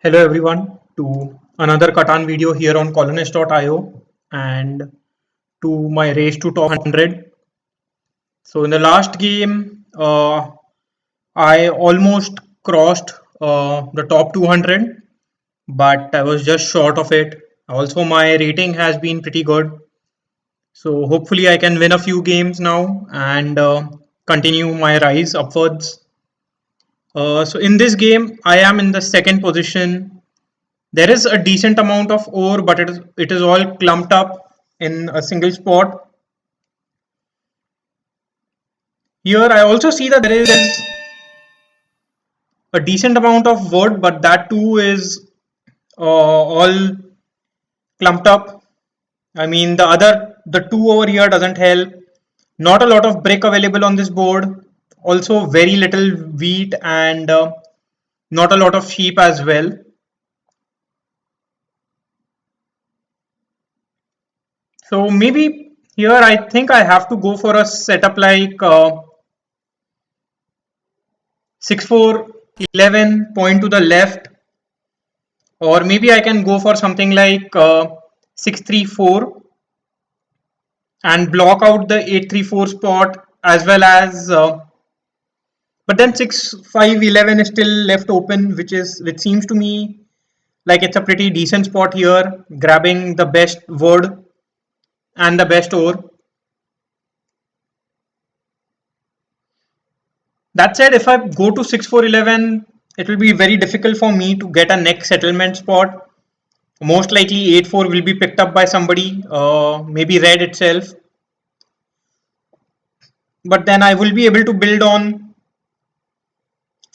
Hello everyone to another Catan video here on colonist.io and to my race to top 100. So in the last game, I almost crossed the top 200, but I was just short of it. Also, my rating has been pretty good. So hopefully I can win a few games now and continue my rise upwards. So in this game, I am in the second position. There is a decent amount of ore, but it is all clumped up in a single spot. Here I also see that there is a decent amount of wood, but that too is all clumped up. I mean the two over here doesn't help. Not a lot of brick available on this board. Also very little wheat and not a lot of sheep as well. So maybe here I think I have to go for a setup like 6-4-11, point to the left, or maybe I can go for something like 6-3-4 and block out the 8-3-4 spot as well as but then 6-5-11 is still left open, which seems to me like it's a pretty decent spot here, grabbing the best wood and the best ore. That said, if I go to 6-4-11, it will be very difficult for me to get a next settlement spot. Most likely 8-4 will be picked up by somebody, maybe red itself. But then I will be able to build on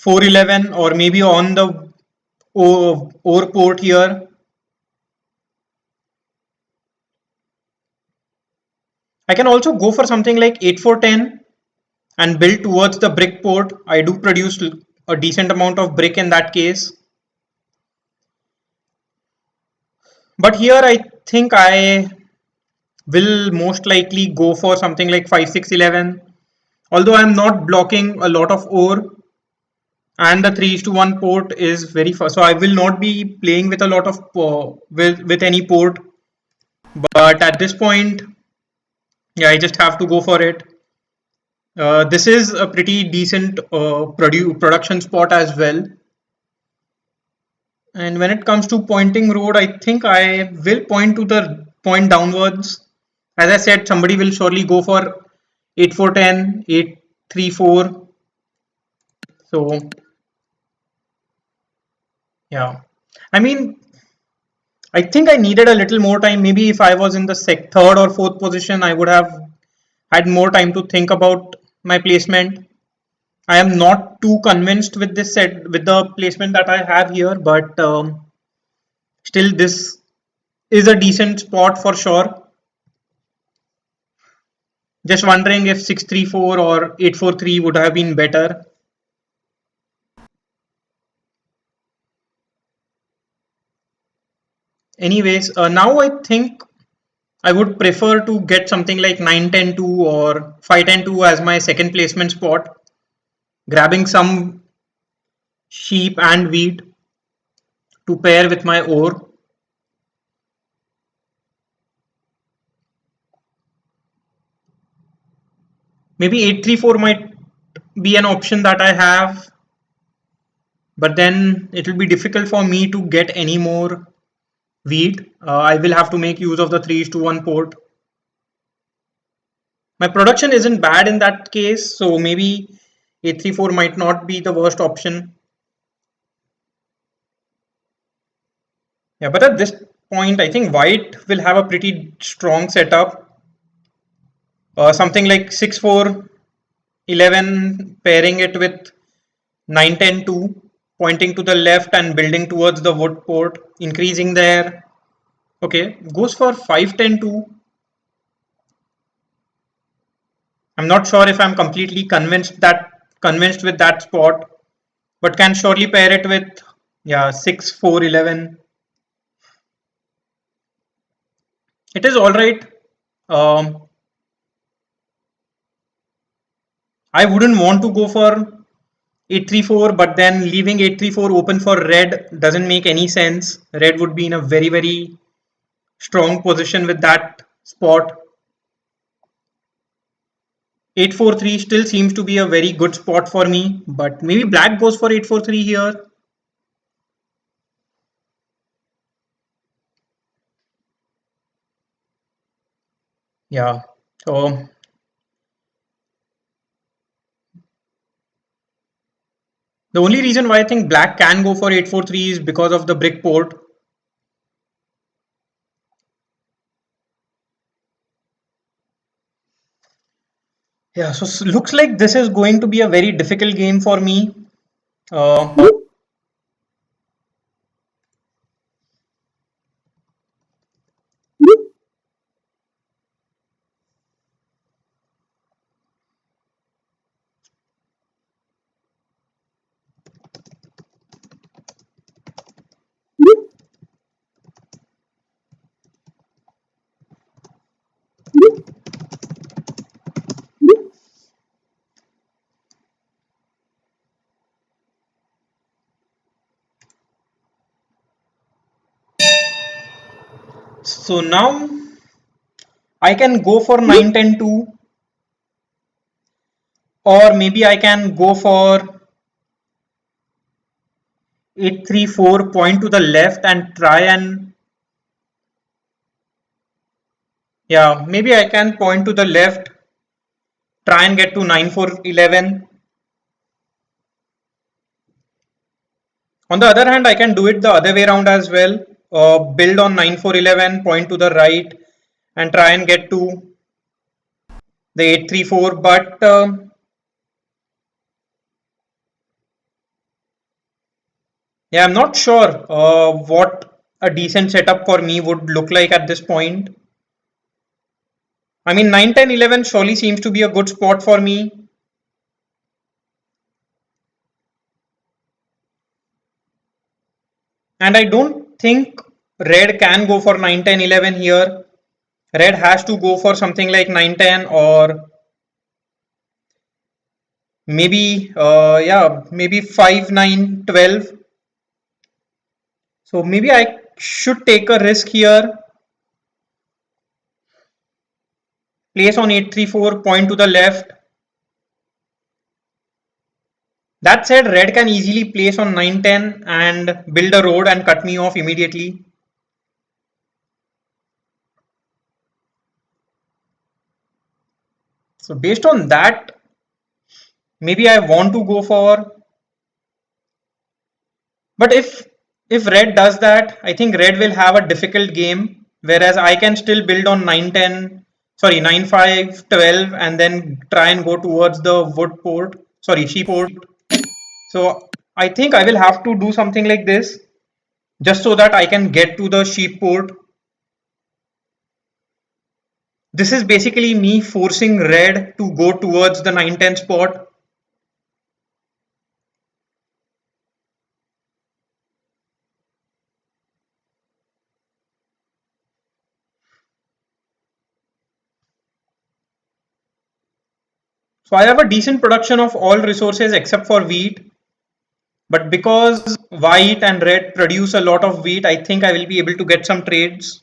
4-11 or maybe on the ore port here. I can also go for something like 8-4-10 and build towards the brick port. I do produce a decent amount of brick in that case. But here I think I will most likely go for something like 5-6-11. Although I'm not blocking a lot of ore and the 3:1 port is very fast, so I will not be playing with a lot of with any port. But at this point, yeah, I just have to go for it. This is a pretty decent production spot as well. And when it comes to pointing road, I think I will point downwards. As I said, somebody will surely go for 8-4-10, 8-3-4. So yeah, I mean, I think I needed a little more time. Maybe if I was in the third or fourth position, I would have had more time to think about my placement. I am not too convinced with this set with the placement that I have here, but still this is a decent spot for sure. Just wondering if 6-3-4 or 8-4-3 would have been better. Anyways, now I think I would prefer to get something like 9-10-2 or 5-10-2 as my second placement spot, grabbing some sheep and wheat to pair with my ore. Maybe 8-3-4 might be an option that I have, but then it will be difficult for me to get any more wheat. I will have to make use of the 3:1 port. My production isn't bad in that case, so maybe 8-3-4 might not be the worst option. Yeah, but at this point, I think white will have a pretty strong setup. Something like 6-4-11, pairing it with 9-10-2, pointing to the left and building towards the wood port, increasing there. Okay, goes for 5-10-2. I'm not sure if I'm completely convinced with that spot, but can surely pair it with, yeah, 6-4-11. It is all right. I wouldn't want to go for 834, but then leaving 834 open for red doesn't make any sense. Red would be in a very, very strong position with that spot. 843 still seems to be a very good spot for me, but maybe black goes for 843 here. Yeah, so the only reason why I think black can go for 843 is because of the brick port. Yeah, so looks like this is going to be a very difficult game for me. Uh, so now I can go for 9-10-2, or maybe I can go for 834, point to the left and try and, yeah, maybe I can point to the left, try and get to 9-4-11. On the other hand, I can do it the other way around as well. Build on 9-4-11, point to the right, and try and get to the 8-3-4. But yeah, I'm not sure what a decent setup for me would look like at this point. I mean, 9-10-11 surely seems to be a good spot for me. And I don't think red can go for 9-10-11 here. Red has to go for something like 9-10, or maybe, yeah, maybe 5-9-12. So maybe I should take a risk here. Place on 8-3-4, point to the left. That said, red can easily place on 9-10 and build a road and cut me off immediately. So based on that, maybe I want to go for, but if red does that, I think red will have a difficult game, whereas I can still build on 9-10, sorry, 9-5-12, and then try and go towards the wood port, sorry, sheep port. So I think I will have to do something like this, just so that I can get to the sheep port. This is basically me forcing red to go towards the 9-10 spot. So I have a decent production of all resources except for wheat. But because white and red produce a lot of wheat, I think I will be able to get some trades.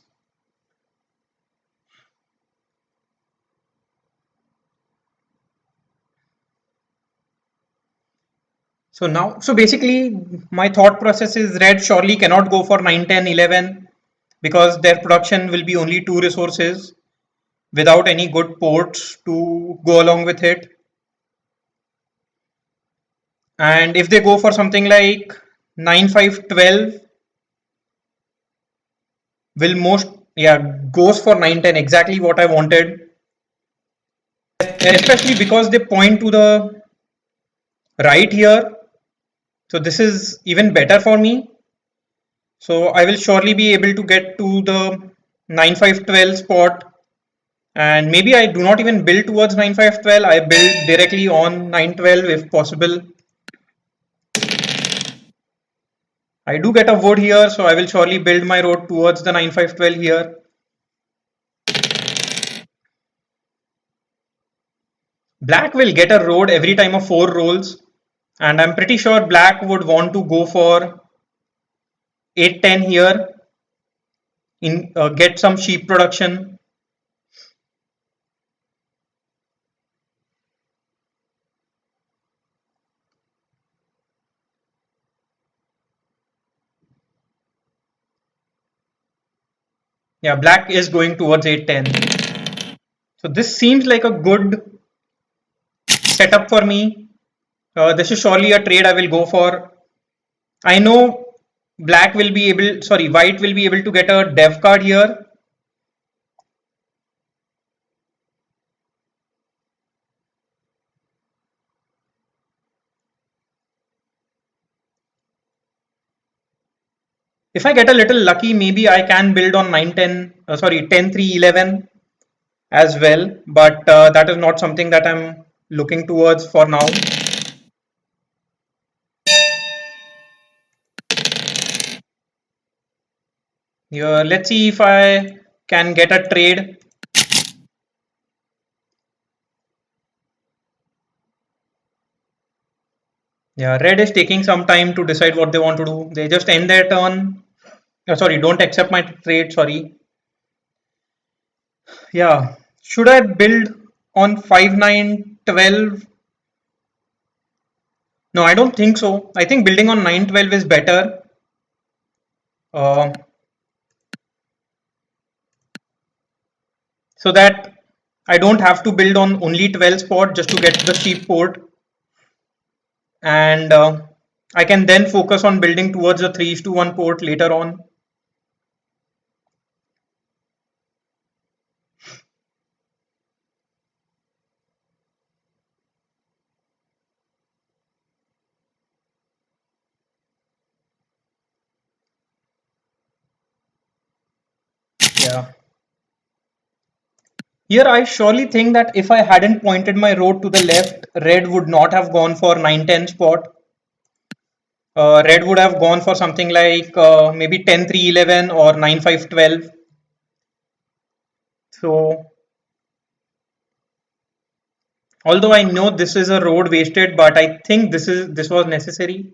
So basically my thought process is red surely cannot go for 9-10-11 because their production will be only two resources without any good ports to go along with it. And if they go for something like 9-5-12, will most, yeah, goes for 9-10, exactly what I wanted, especially because they point to the right here. So this is even better for me. So I will surely be able to get to the 9-5-12 spot, and maybe I do not even build towards 9-5-12. I build directly on 9-12 if possible. I do get a wood here, so I will surely build my road towards the 9-5-12 here. Black will get a road every time a 4 rolls, And I'm pretty sure black would want to go for 8-10 here in get some sheep production. Yeah, black is going towards 8-10. So this seems like a good setup for me. This is surely a trade I will go for. I know white will be able to get a dev card here. If I get a little lucky, maybe I can build on 9-10, 10-3-11 as well, but that is not something that I'm looking towards for now. Here, let's see if I can get a trade. Yeah, red is taking some time to decide what they want to do. They just end their turn. Don't accept my trade, sorry. Yeah, should I build on 5-9-12? No, I don't think so. I think building on 9-12 is better. Uh, so that I don't have to build on only 12 spot just to get the sheep port. And I can then focus on building towards the 3:1 port later on. Yeah. Here I surely think that if I hadn't pointed my road to the left, red would not have gone for 9-10 spot. Red would have gone for something like maybe 10-3-11 or 9-5-12. So although I know this is a road wasted, but I think this was necessary.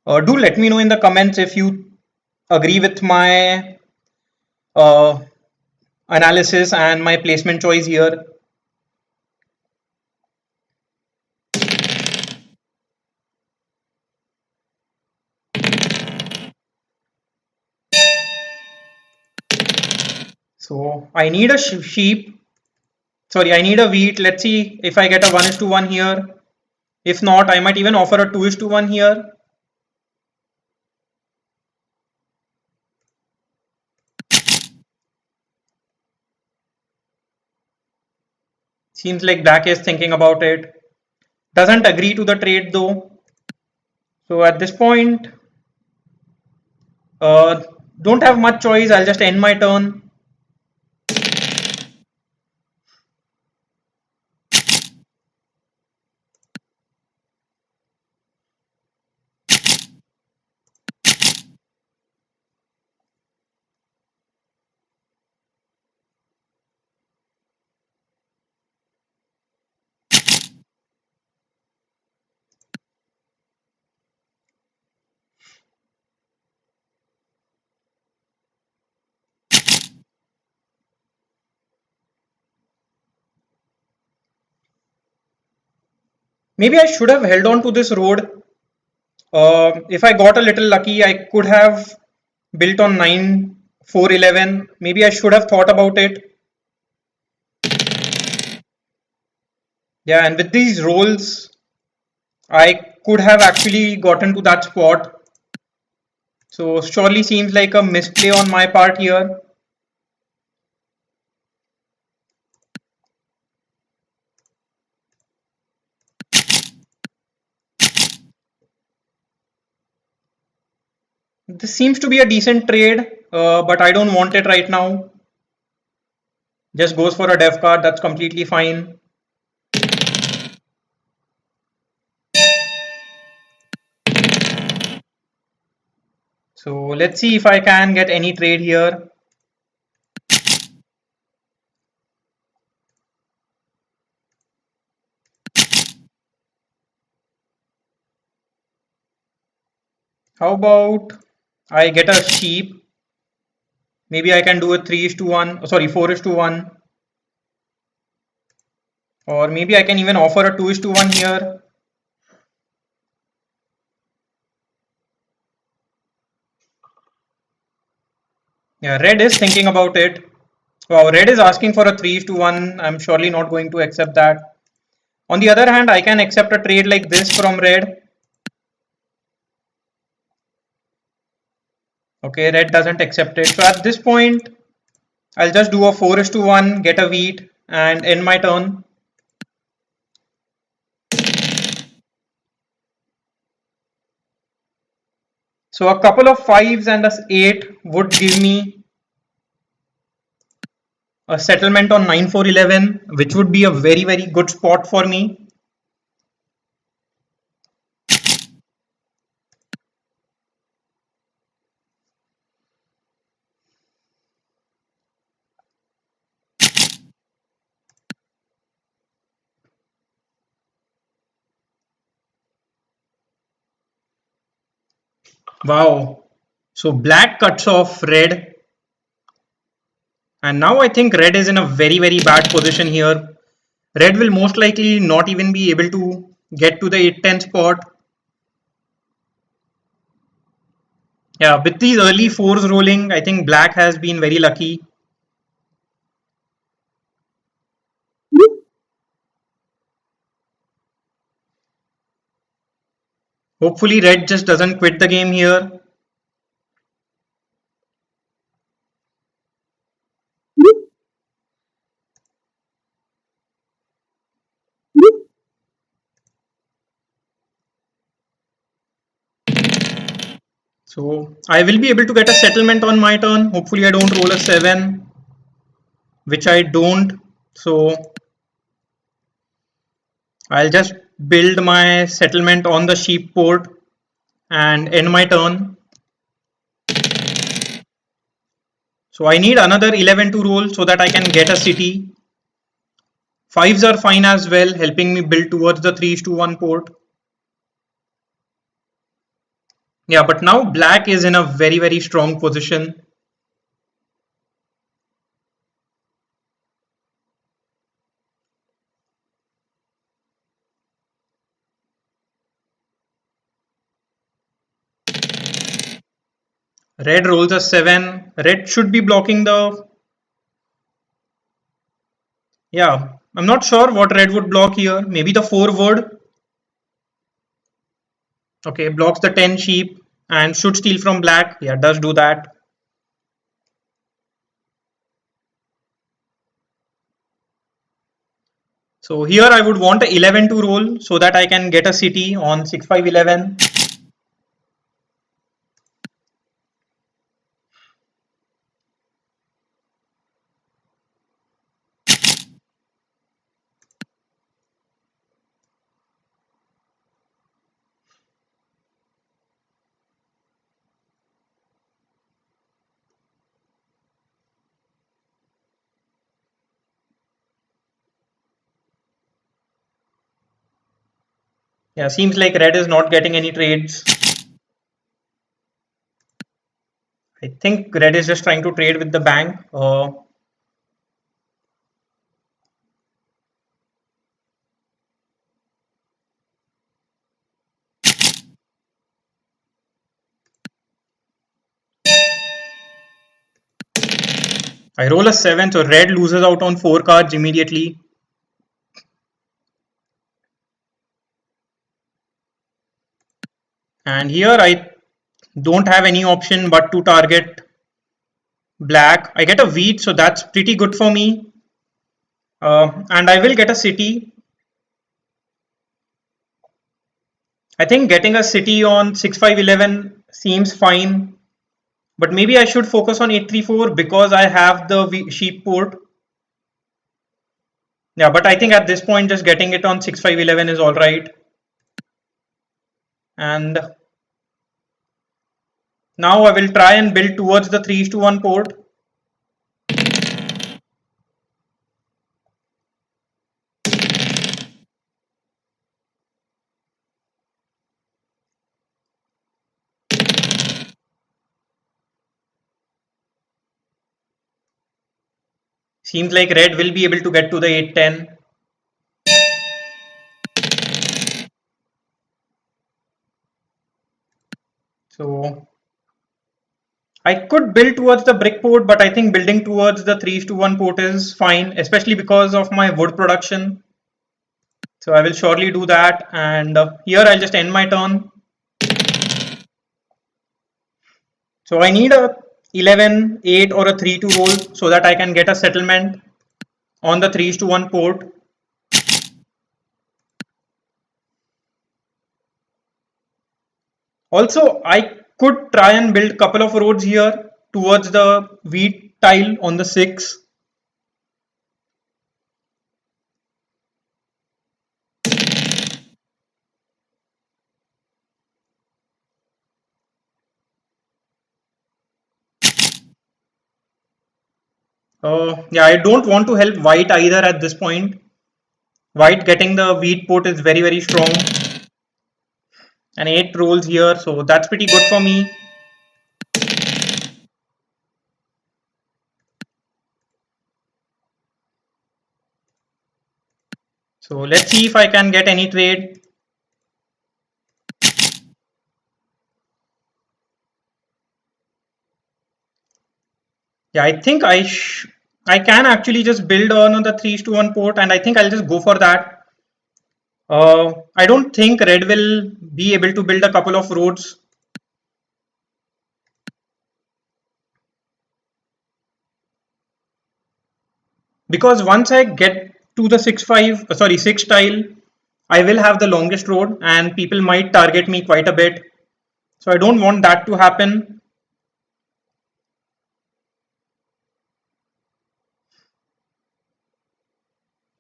Do let me know in the comments if you agree with my uh, analysis and my placement choice here. So I need a sheep. Sorry, I need a wheat. Let's see if I get a 1:1 here. If not, I might even offer a 2:1 here. Seems like black is thinking about it. Doesn't agree to the trade though. So at this point, uh, don't have much choice. I'll just end my turn. Maybe I should have held on to this road. If I got a little lucky, I could have built on 9-4-11. Maybe I should have thought about it. Yeah, and with these rolls, I could have actually gotten to that spot. So surely seems like a misplay on my part here. This seems to be a decent trade, but I don't want it right now. Just goes for a dev card, that's completely fine. So let's see if I can get any trade here. How about I get a sheep? Maybe I can do a 3 is to 1, sorry, 4 is to 1. Or maybe I can even offer a 2 is to 1 here. Yeah, red is thinking about it. Wow, red is asking for a 3 is to 1. I'm surely not going to accept that. On the other hand, I can accept a trade like this from red. Okay, red doesn't accept it. So at this point, I'll just do a 4 is to 1, get a wheat, and end my turn. So a couple of 5s and a 8 would give me a settlement on 9-4-11, which would be a very good spot for me. Wow. So black cuts off red, and now I think red is in a very bad position here. Red will most likely not even be able to get to the 8-10 spot. Yeah, with these early 4s rolling, I think black has been very lucky. Hopefully red just doesn't quit the game here. So I will be able to get a settlement on my turn. Hopefully I don't roll a 7, which I don't. So I'll just build my settlement on the sheep port and end my turn. So I need another 11 to roll so that I can get a city. 5s are fine as well, helping me build towards the 3 to 1 port. Yeah, but now black is in a very strong position. Red rolls a 7. Red should be blocking the... Yeah, I'm not sure what red would block here. Maybe the 4 would. Okay, blocks the 10 sheep and should steal from black. Yeah, does do that. So here I would want a 11 to roll so that I can get a city on 6-5-11. Yeah, seems like red is not getting any trades. I think red is just trying to trade with the bank. I roll a 7, so red loses out on 4 cards immediately. And here I don't have any option but to target black. I get a wheat, so that's pretty good for me. And I will get a city. I think getting a city on 6-5-11 seems fine. But maybe I should focus on 8-3-4 because I have the sheep port. Yeah, but I think at this point just getting it on 6-5-11 is alright. And now I will try and build towards the 3 to 1 port. Seems like red will be able to get to the 8-10. So I could build towards the brick port, but I think building towards the 3:1 port is fine, especially because of my wood production. So I will surely do that, and here I'll just end my turn. So I need a 11, 8 or a 3-2 roll so that I can get a settlement on the 3:1 port. Also, I could try and build couple of roads here towards the wheat tile on the 6. Yeah, I don't want to help white either at this point. White getting the wheat port is very, very strong. And 8 rolls here, so that's pretty good for me. So let's see if I can get any trade. Yeah, I think I can actually just build on the 3:1 port, and I think I'll just go for that. I don't think red will be able to build a couple of roads. Because once I get to the 6 tile, I will have the longest road and people might target me quite a bit. So I don't want that to happen.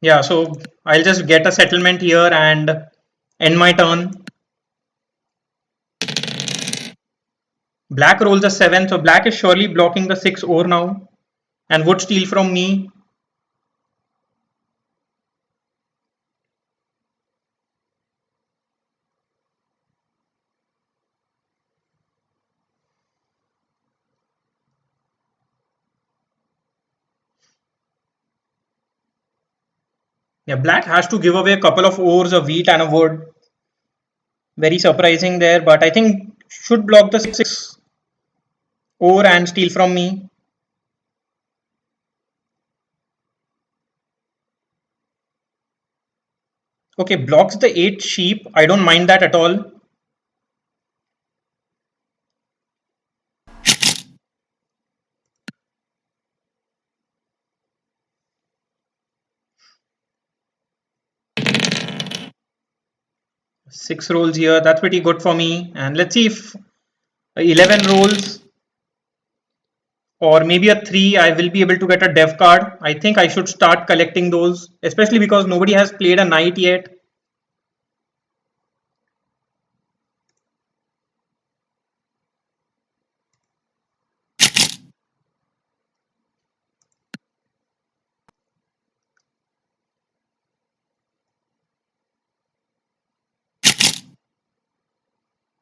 Yeah, so I'll just get a settlement here and end my turn. Black rolls a 7, so black is surely blocking the 6 ore now and would steal from me. Yeah, black has to give away a couple of ores, a wheat and a wood. Very surprising there, but I think should block the 6 ore and steal from me. Okay, blocks the 8 sheep. I don't mind that at all. Six rolls here, that's pretty good for me. And let's see if 11 rolls or maybe a 3, I will be able to get a dev card. I think I should start collecting those, especially because nobody has played a knight yet.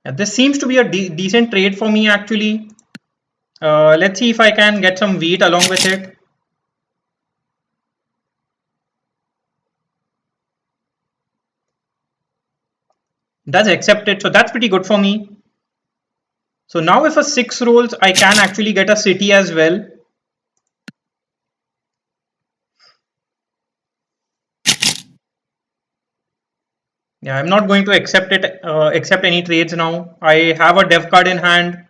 Yeah, this seems to be a decent trade for me actually. Let's see if I can get some wheat along with it. That's accepted, so that's pretty good for me. So now if a 6 rolls, I can actually get a city as well. Yeah, I'm not going to accept any trades now. I have a dev card in hand.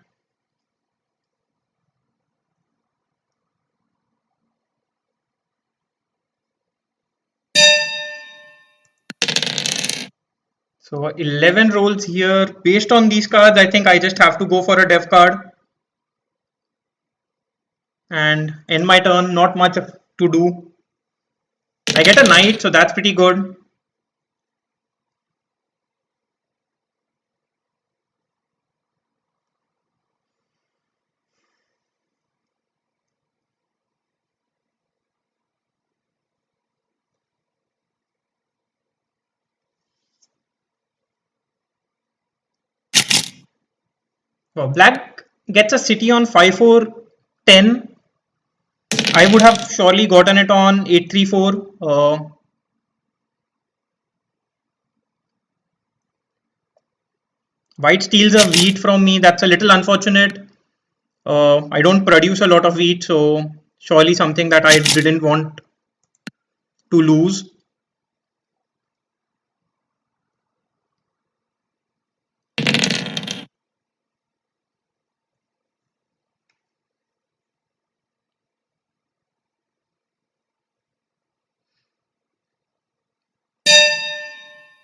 So 11 rolls here. Based on these cards, I think I just have to go for a dev card. And end my turn, not much to do. I get a knight, so that's pretty good. So black gets a city on 5-4-10. I would have surely gotten it on 834. White steals a wheat from me. That's a little unfortunate. I don't produce a lot of wheat, so surely something that I didn't want to lose.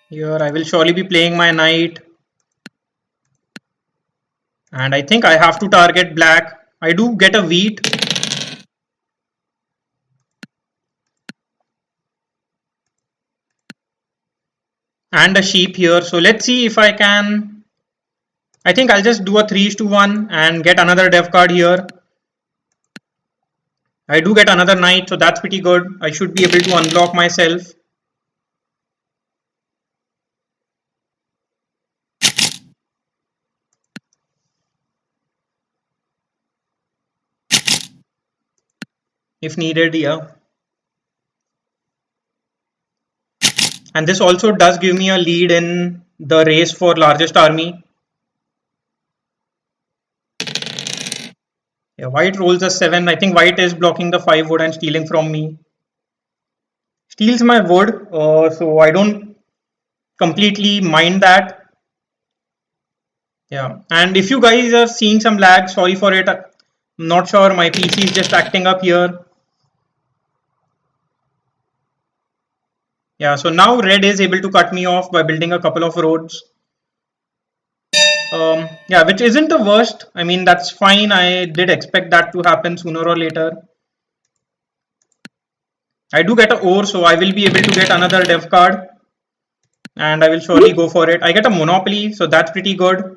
Here I will surely be playing my knight. And I think I have to target black. I do get a wheat. And a sheep here. So let's see if I can. I think I'll just do a 3:1 and get another dev card here. I do get another knight, so that's pretty good. I should be able to unblock myself. If needed, yeah. And this also does give me a lead in the race for largest army. Yeah, white rolls a 7. I think white is blocking the 5 wood and stealing from me. Steals my wood, so I don't completely mind that. Yeah, and if you guys are seeing some lag, sorry for it. I'm not sure, my PC is just acting up here. Yeah, so now red is able to cut me off by building a couple of roads. Yeah, which isn't the worst. I mean, that's fine. I did expect that to happen sooner or later. I do get a ore, so I will be able to get another dev card. And I will surely go for it. I get a monopoly, so that's pretty good.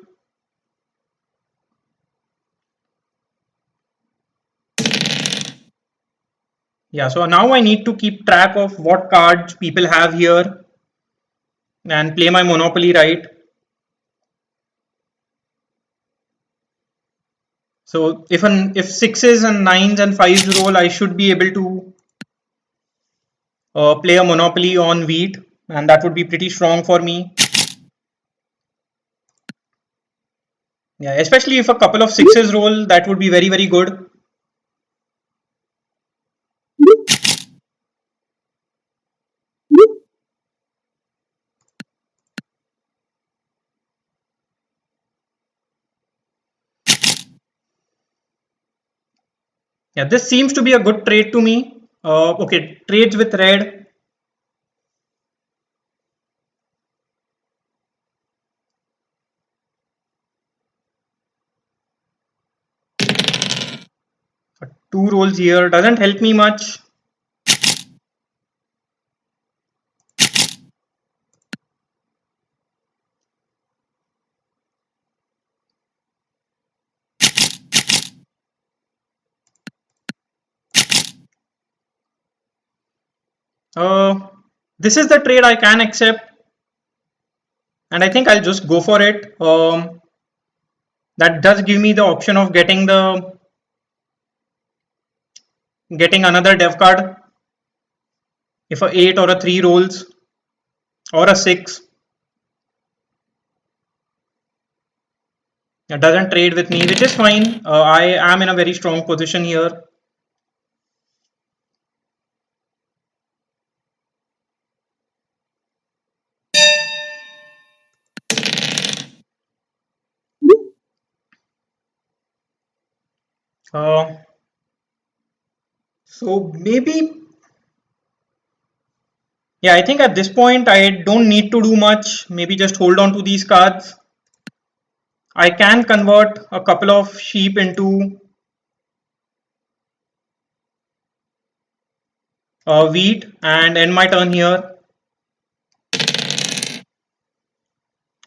Yeah, so now I need to keep track of what cards people have here and play my monopoly right. So if sixes and nines and fives roll, I should be able to play a monopoly on wheat, and that would be pretty strong for me. Yeah, especially if a couple of sixes roll, that would be very, very good. Yeah, this seems to be a good trade to me. Okay, trades with red. Two rolls here doesn't help me much. This is the trade I can accept, and I think I'll just go for it. That does give me the option of getting another dev card if a 8 or a 3 rolls or a 6. It doesn't trade with me, which is fine. I am in a very strong position here. Uh, so maybe, yeah, I think at this point I don't need to do much. Maybe just hold on to these cards. I can convert a couple of sheep into wheat and end my turn here.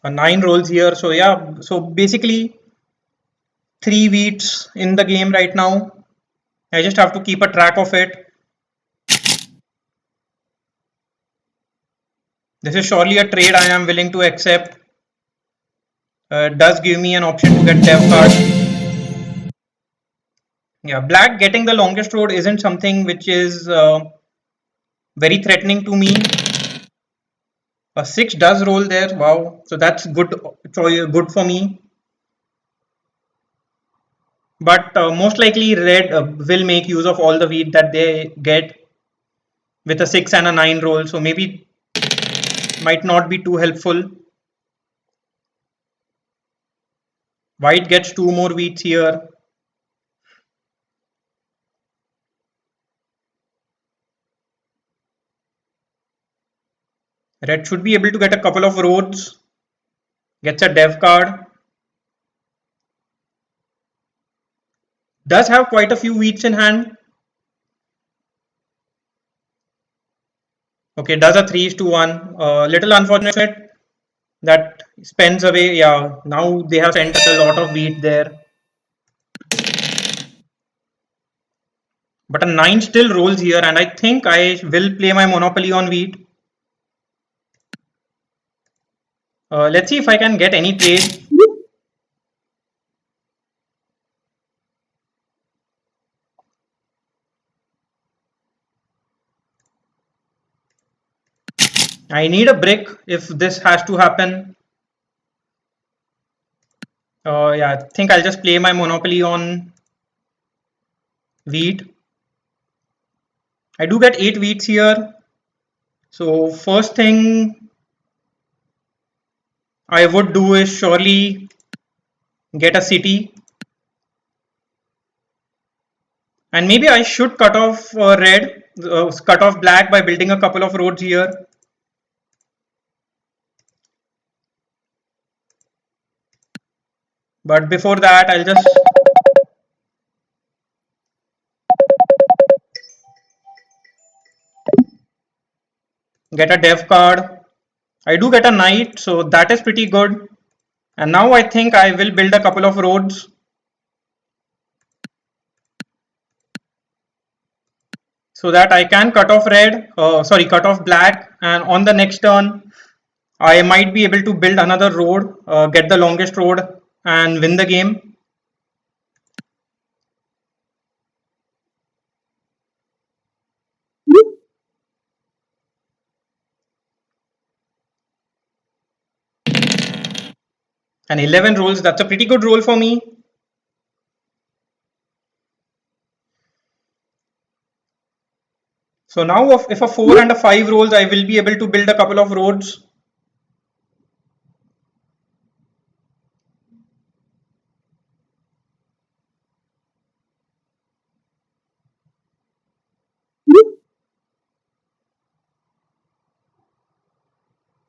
9 rolls here. So yeah, so basically 3 wheats in the game right now. I just have to keep a track of it. This is surely a trade I am willing to accept. It does give me an option to get dev card. Yeah, black getting the longest road isn't something which is very threatening to me. A 6 does roll there. Wow. So that's good choice, good for me. But most likely red will make use of all the wheat that they get with a 6 and a 9 roll. So maybe might not be too helpful. White gets 2 more wheats here. Red should be able to get a couple of roads. Gets a dev card. Does have quite a few wheats in hand. Okay, does a 3 to 1. Little unfortunate that spends away. Yeah, now they have sent a lot of wheat there. But a 9 still rolls here, and I think I will play my monopoly on wheat. Let's see if I can get any trade. I need a brick if this has to happen. Yeah, I think I'll just play my monopoly on wheat. I do get 8 wheats here. So first thing I would do is surely get a city. And maybe I should cut off cut off black by building a couple of roads here. But before that, I'll just get a dev card. I do get a knight, so that is pretty good. And now I think I will build a couple of roads. So that I can cut off cut off black, and on the next turn, I might be able to build another road, get the longest road, and win the game. And 11 rolls, that's a pretty good roll for me. So now if a 4 and a 5 rolls, I will be able to build a couple of roads.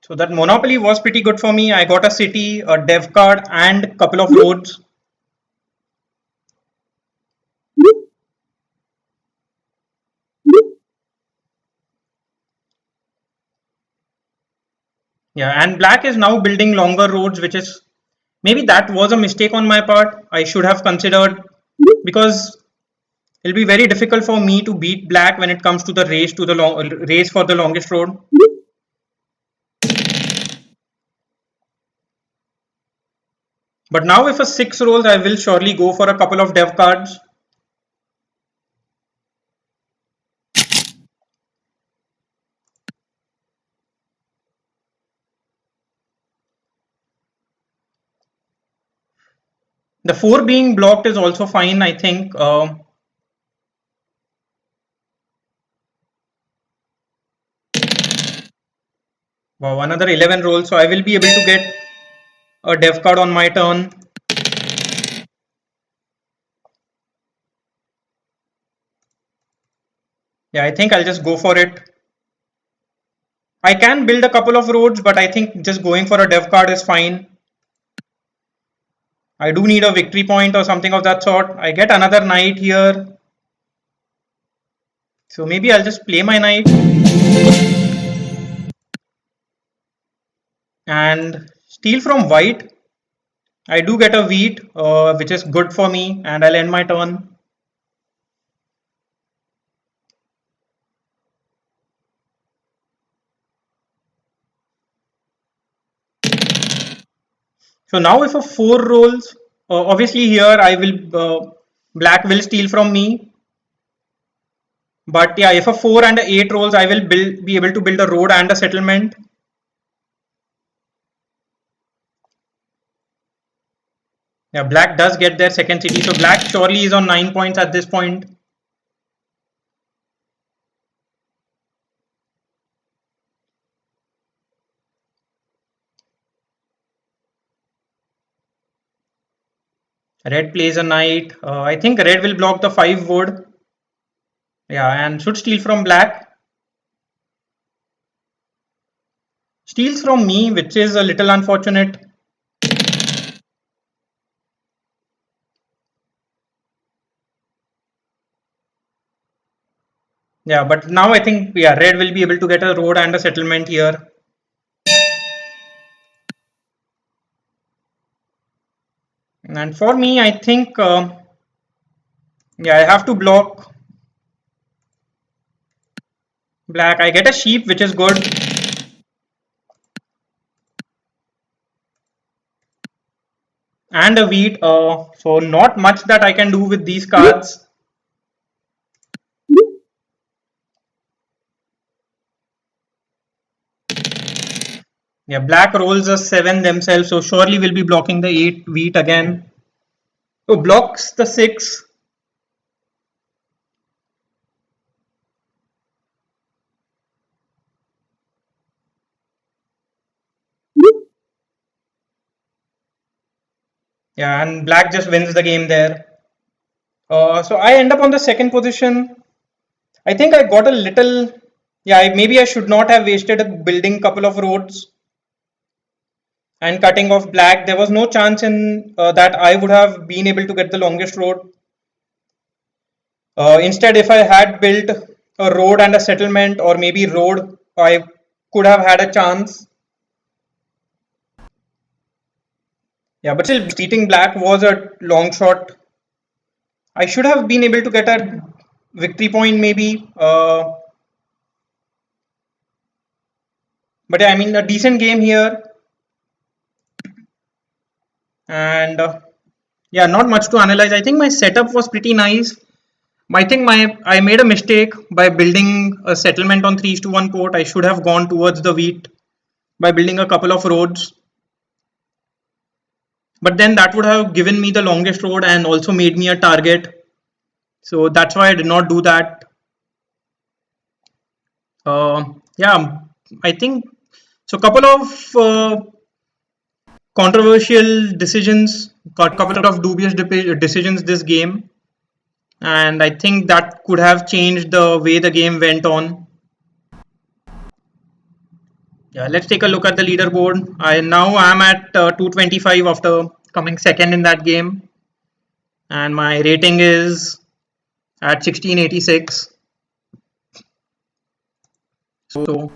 So that monopoly was pretty good for me. I got a city, a dev card, and a couple of roads. Yeah, and black is now building longer roads, which is maybe that was a mistake on my part. I should have considered, because it'll be very difficult for me to beat black when it comes to the race for the longest road. But now if a 6 rolls, I will surely go for a couple of dev cards. The 4 being blocked is also fine, I think. Wow, another 11 rolls, so I will be able to get a dev card on my turn. Yeah, I think I'll just go for it. I can build a couple of roads, but I think just going for a dev card is fine. I do need a victory point or something of that sort. I get another knight here. So maybe I'll just play my knight and steal from white. I do get a wheat, which is good for me, and I'll end my turn. So now if a 4 rolls, obviously here I will Black will steal from me. But yeah, if a 4 and a 8 rolls, I will be able to build a road and a settlement. Yeah, black does get their second city. So black surely is on 9 points at this point. Red plays a knight. I think red will block the 5 wood. Yeah, and should steal from black. Steals from me, which is a little unfortunate. Yeah, but now I think yeah, red will be able to get a road and a settlement here. And for me, I think yeah, I have to block black. I get a sheep, which is good. And a wheat. So not much that I can do with these cards. Yeah, black rolls a 7 themselves, so surely we'll be blocking the 8 wheat again. So blocks the 6. Yeah, and black just wins the game there. So I end up on the second position. I think I got a little. Yeah, maybe I should not have wasted a building couple of roads and cutting off black. There was no chance in that I would have been able to get the longest road. Instead, if I had built a road and a settlement, or maybe road, I could have had a chance. Yeah, but still, beating black was a long shot. I should have been able to get a victory point, maybe. But yeah, I mean, a decent game here. And yeah, not much to analyze. I think my setup was pretty nice. I think I made a mistake by building a settlement on 3:1 port. I should have gone towards the wheat by building a couple of roads. But then that would have given me the longest road and also made me a target. So that's why I did not do that. Yeah, I think so. Couple of controversial decisions, got a couple of dubious decisions this game, and I think that could have changed the way the game went on. Yeah, let's take a look at the leaderboard. I'm at 225 after coming second in that game, and my rating is at 1686. So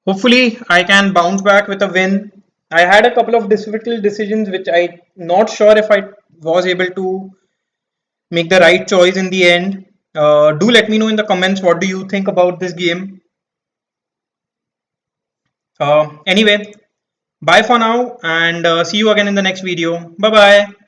hopefully I can bounce back with a win. I had a couple of difficult decisions which I'm not sure if I was able to make the right choice in the end. Do let me know in the comments what do you think about this game. Anyway, bye for now and see you again in the next video. Bye bye.